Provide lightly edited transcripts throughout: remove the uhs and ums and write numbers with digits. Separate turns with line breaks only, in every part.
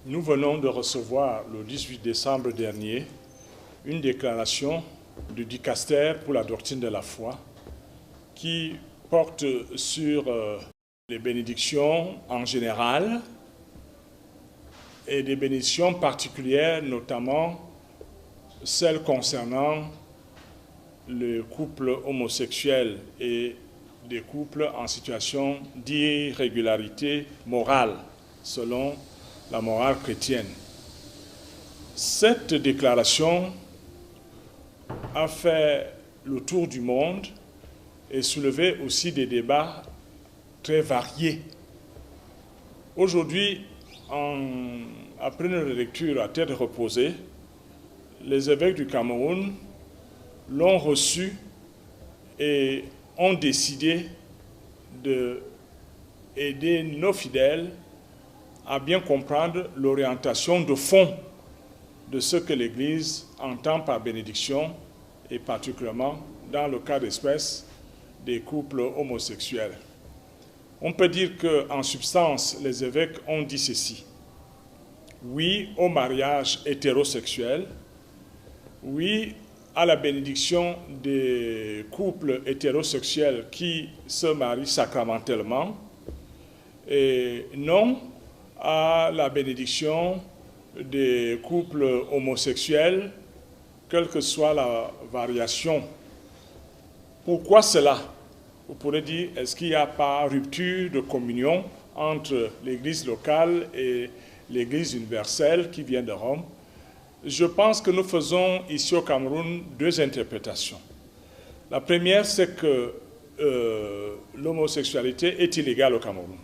Nous venons de recevoir le 18 décembre dernier une déclaration du Dicaster pour la doctrine de la foi qui porte sur les bénédictions en général et des bénédictions particulières, notamment celles concernant le couple homosexuel et des couples en situation d'irrégularité morale, selon la morale chrétienne. Cette déclaration a fait le tour du monde et soulevé aussi des débats très variés. Aujourd'hui, après une lecture à tête reposée, les évêques du Cameroun l'ont reçu et ont décidé d'aider nos fidèles à bien comprendre l'orientation de fond de ce que l'Église entend par bénédiction, et particulièrement dans le cas d'espèce des couples homosexuels. On peut dire qu'en substance, les évêques ont dit ceci. Oui au mariage hétérosexuel, oui à la bénédiction des couples hétérosexuels qui se marient sacramentellement, et non à la bénédiction des couples homosexuels, quelle que soit la variation. Pourquoi cela? Vous pourrez dire, est-ce qu'il n'y a pas rupture de communion entre l'Église locale et l'Église universelle qui vient de Rome? Je pense que nous faisons ici au Cameroun deux interprétations. La première, c'est que l'homosexualité est illégale au Cameroun,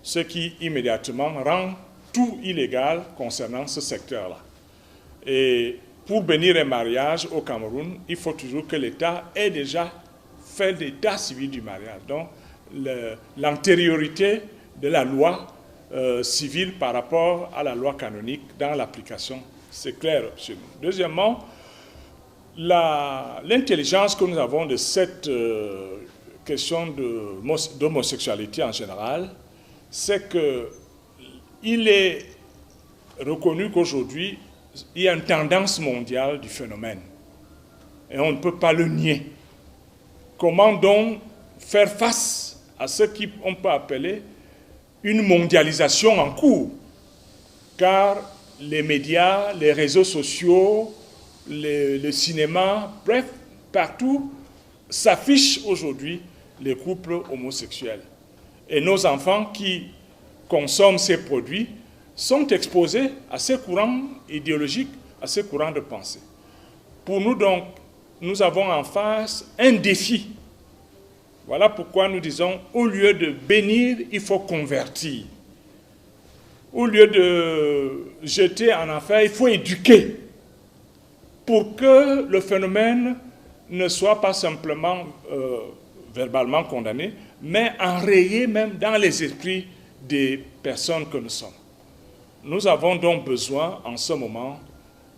ce qui immédiatement rend tout illégal concernant ce secteur-là. Et pour bénir un mariage au Cameroun, il faut toujours que l'État ait déjà fait l'état civil du mariage. Donc, l'antériorité de la loi civile par rapport à la loi canonique dans l'application, c'est clair chez nous. Deuxièmement, l'intelligence que nous avons de cette question d'homosexualité en général, c'est qu'il est reconnu qu'aujourd'hui, il y a une tendance mondiale du phénomène. Et on ne peut pas le nier. Comment donc faire face à ce qu'on peut appeler une mondialisation en cours? Car les médias, les réseaux sociaux, le cinéma, bref, partout s'affichent aujourd'hui les couples homosexuels. Et nos enfants qui consomment ces produits sont exposés à ces courants idéologiques, à ces courants de pensée. Pour nous donc, nous avons en face un défi. Voilà pourquoi nous disons, au lieu de bénir, il faut convertir. Au lieu de jeter en enfer, il faut éduquer pour que le phénomène ne soit pas simplement verbalement condamné, mais enrayé même dans les esprits des personnes que nous sommes. Nous avons donc besoin, en ce moment,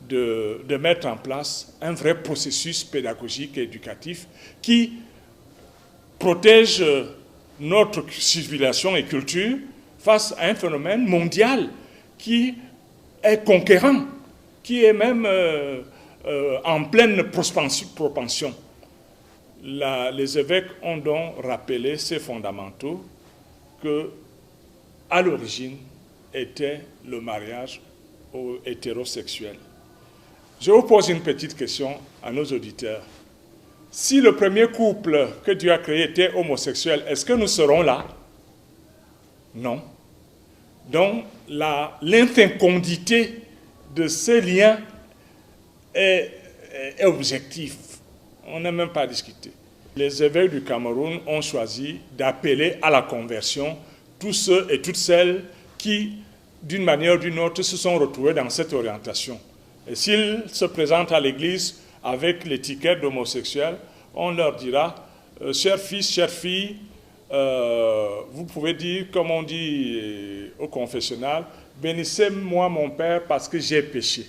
de mettre en place un vrai processus pédagogique et éducatif qui protège notre civilisation et culture face à un phénomène mondial qui est conquérant, qui est même en pleine propension. Les évêques ont donc rappelé ces fondamentaux que, à l'origine, était le mariage hétérosexuel. Je vous pose une petite question à nos auditeurs. Si le premier couple que Dieu a créé était homosexuel, est-ce que nous serons là? Non. Donc, l'infécondité de ces liens est objectif. On n'a même pas discuté. Les évêques du Cameroun ont choisi d'appeler à la conversion tous ceux et toutes celles qui, d'une manière ou d'une autre, se sont retrouvés dans cette orientation. Et s'ils se présentent à l'église avec l'étiquette d'homosexuel, on leur dira, chers fils, chères filles, vous pouvez dire, comme on dit au confessionnal, bénissez-moi mon Père parce que j'ai péché.